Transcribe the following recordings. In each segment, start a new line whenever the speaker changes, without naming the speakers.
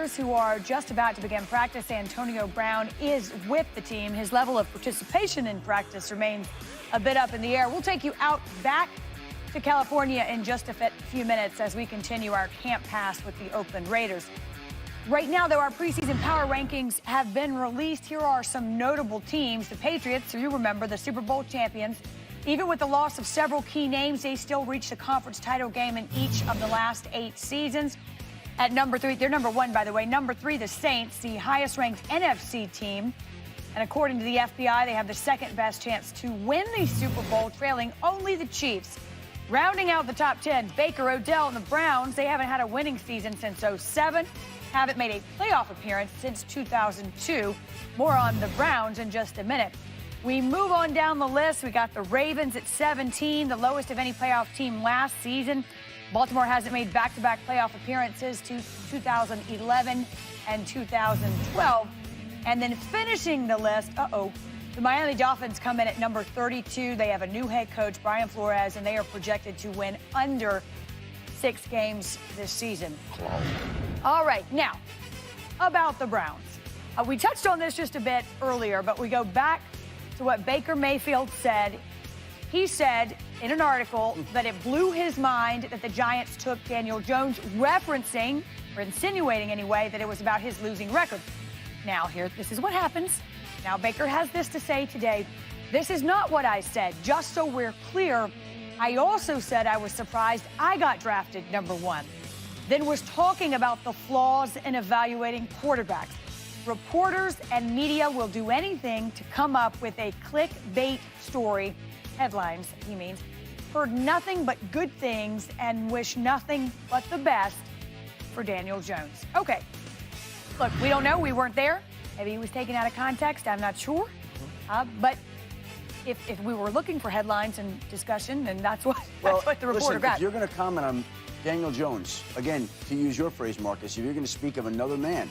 Packers, who are just about to begin practice. Antonio Brown is with the team. His level of participation in practice remains a bit up in the air. We'll take you out back to California in just a few minutes as we continue our camp pass with the Oakland Raiders. Right now, though, our preseason power rankings have been released. Here are some notable teams. The Patriots, who you remember, the Super Bowl champions. Even with the loss of several key names, they still reached the conference title game in each of the last 8 seasons. At number 3, they're number 1, by the way. Number 3, the Saints, the highest-ranked NFC team. And according to the FBI, they have the second-best chance to win the Super Bowl, trailing only the Chiefs. Rounding out the top 10, Baker, Odell, and the Browns. They haven't had a winning season since 2007. Haven't made a playoff appearance since 2002. More on the Browns in just a minute. We move on down the list. We got the Ravens at 17, the lowest of any playoff team last season. Baltimore hasn't made back-to-back playoff appearances to 2011 and 2012. And then finishing the list, the Miami Dolphins come in at number 32. They have a new head coach, Brian Flores, and they are projected to win under 6 games this season. All right, now, about the Browns. We touched on this just a bit earlier, but we go back to what Baker Mayfield said. He said in an article that it blew his mind that the Giants took Daniel Jones, referencing, or insinuating anyway, that it was about his losing record. Now, this is what happens. Now, Baker has this to say today. This is not what I said. Just so we're clear, I also said I was surprised I got drafted number 1. Then was talking about the flaws in evaluating quarterbacks. Reporters and media will do anything to come up with a clickbait story, headlines, he means. Heard nothing but good things and wish nothing but the best for Daniel Jones. Okay, look, we don't know. We weren't there. Maybe he was taken out of context. I'm not sure. But if we were looking for headlines and discussion, then that's what the reporter got.
If you're going to comment on Daniel Jones, again, to use your phrase, Marcus, if you're going to speak of another man,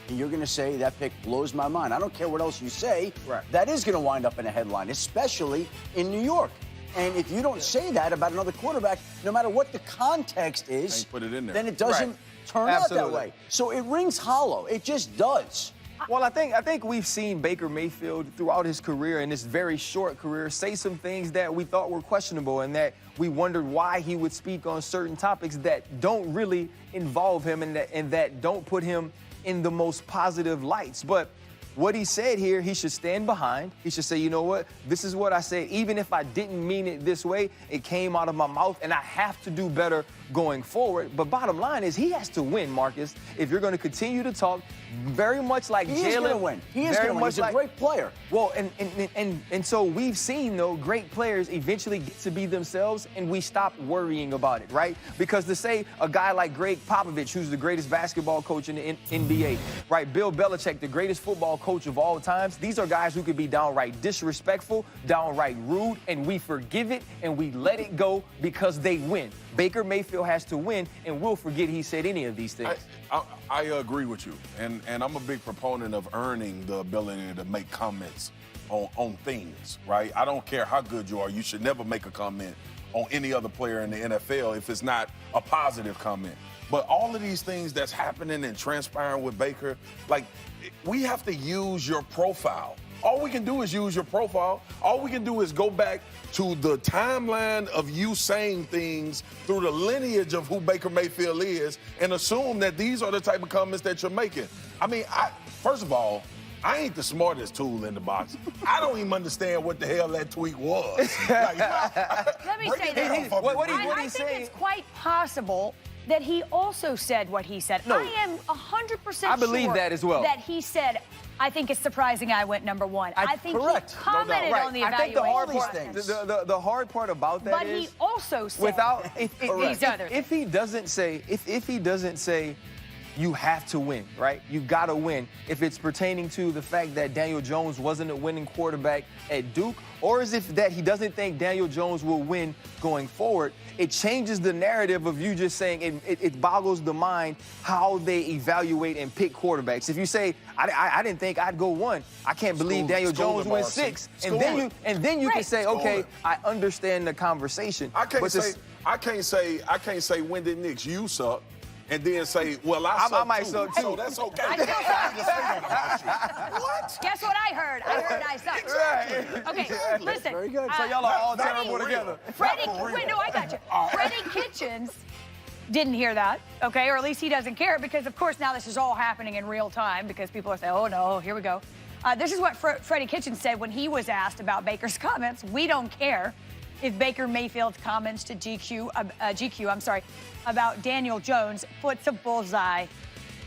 and you're going to say that pick blows my mind, I don't care what else you say, that is going to wind up in a headline, especially in New York. And if you don't say that about another quarterback, no matter what the context is,
put it in there.
then it doesn't turn out that way. So it rings hollow. It just does.
Well, I think we've seen Baker Mayfield throughout his career, in this very short career, say some things that we thought were questionable and that we wondered why he would speak on certain topics that don't really involve him and that don't put him in the most positive lights. But what he said here, he should stand behind. He should say, you know what, this is what I said. Even if I didn't mean it this way, it came out of my mouth, and I have to do better going forward. But bottom line is he has to win, Marcus, if you're going to continue to talk very much like Jalen.
He is going to win. He is going to win. He's a great player.
Well, and so we've seen, though, great players eventually get to be themselves, and we stop worrying about it, right? Because to say a guy like Greg Popovich, who's the greatest basketball coach in the NBA, right? Bill Belichick, the greatest football coach of all times. These are guys who could be downright disrespectful, downright rude, and we forgive it and we let it go because they win. Baker Mayfield has to win, and we'll forget he said any of these things.
I agree with you, and I'm a big proponent of earning the ability to make comments on things, right? I don't care how good you are. You should never make a comment on any other player in the NFL if it's not a positive comment. But all of these things that's happening and transpiring with Baker, like, we have to use your profile. All we can do is use your profile. All we can do is go back to the timeline of you saying things through the lineage of who Baker Mayfield is and assume that these are the type of comments that you're making. I mean, first of all, I ain't the smartest tool in the box. I don't even understand what the hell that tweet was.
Let me say this.
I
think it's quite possible that he also said what he said.
No,
I am 100% sure
I believe that as well.
That he said, I think it's surprising I went number 1. I think
correct.
he commented
No,
on the
I think the hard
evaluation.
part, the hard part about that
but
is,
he also said
without
if
he doesn't say you have to win, right? You got to win. If it's pertaining to the fact that Daniel Jones wasn't a winning quarterback at Duke, or is it that he doesn't think Daniel Jones will win going forward, it changes the narrative of you just saying it boggles the mind how they evaluate and pick quarterbacks. If you say, I didn't think I'd go 1, I can't believe Daniel Jones went 6, and then you can say, okay, I understand the conversation.
I can't say when did Knicks you suck. and then say, well, I
might
too.
suck, too.
So that's okay.
I still suck.
I'm just saying about you. What?
Guess what I heard? I heard I suck.
Right.
Okay, listen.
Very good.
So y'all are all
Freddie-
terrible together.
Freddie,
Not for real.
wait, no, I got you.
All right.
Freddie Kitchens didn't hear that, okay, or at least he doesn't care because, of course, now this is all happening in real time because people are saying, oh, no, here we go. This is what Freddie Kitchens said when he was asked about Baker's comments. We don't care if Baker Mayfield's comments to GQ, about Daniel Jones puts a bullseye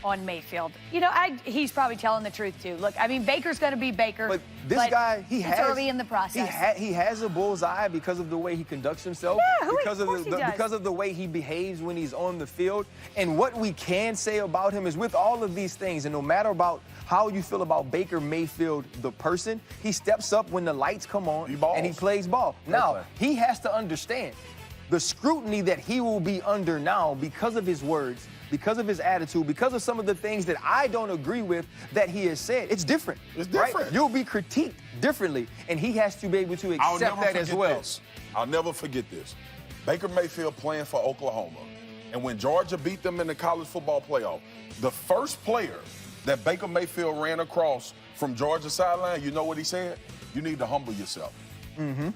on Mayfield. You know, he's probably telling the truth, too. Look, I mean, Baker's going to be Baker.
But this guy,
it's early in the process.
He has a bullseye because of the way he conducts himself,
Yeah,
because of the way he behaves when he's on the field. And what we can say about him is with all of these things, and no matter about how you feel about Baker Mayfield, the person, he steps up when the lights come on and he plays ball. Now, he has to understand the scrutiny that he will be under now because of his words, because of his attitude, because of some of the things that I don't agree with that he has said. It's different.
It's different.
Right? You'll be critiqued differently, and he has to be able to accept that as well.
I'll never forget this. Baker Mayfield playing for Oklahoma, and when Georgia beat them in the college football playoff, the first player that Baker Mayfield ran across from Georgia sideline, you know what he said? You need to humble yourself.
Mm-hmm.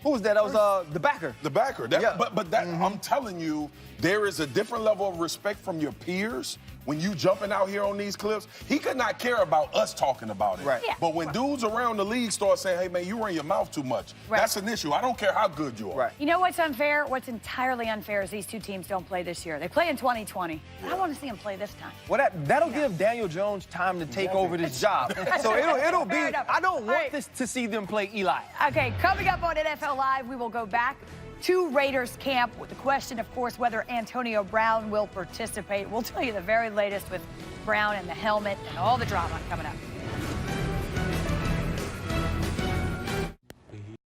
Who was that? That was the backer.
The backer. But that, I'm telling you, there is a different level of respect from your peers when you jumping out here on these clips. He could not care about us talking about it.
Right.
Yeah.
But when dudes around the league start saying, hey, man, you run your mouth too much, that's an issue. I don't care how good you are.
Right.
You know what's unfair? What's entirely unfair is these two teams don't play this year. They play in 2020. I want to see them play this time.
Well, that'll give Daniel Jones time to take over this job. So it'll be.
Fair enough.
I don't
All
want
right.
this to see them play Eli.
Okay, coming up on NFL Live, we will go back to Raiders camp with the question, of course, whether Antonio Brown will participate. We'll tell you the very latest with Brown and the helmet and all the drama coming up.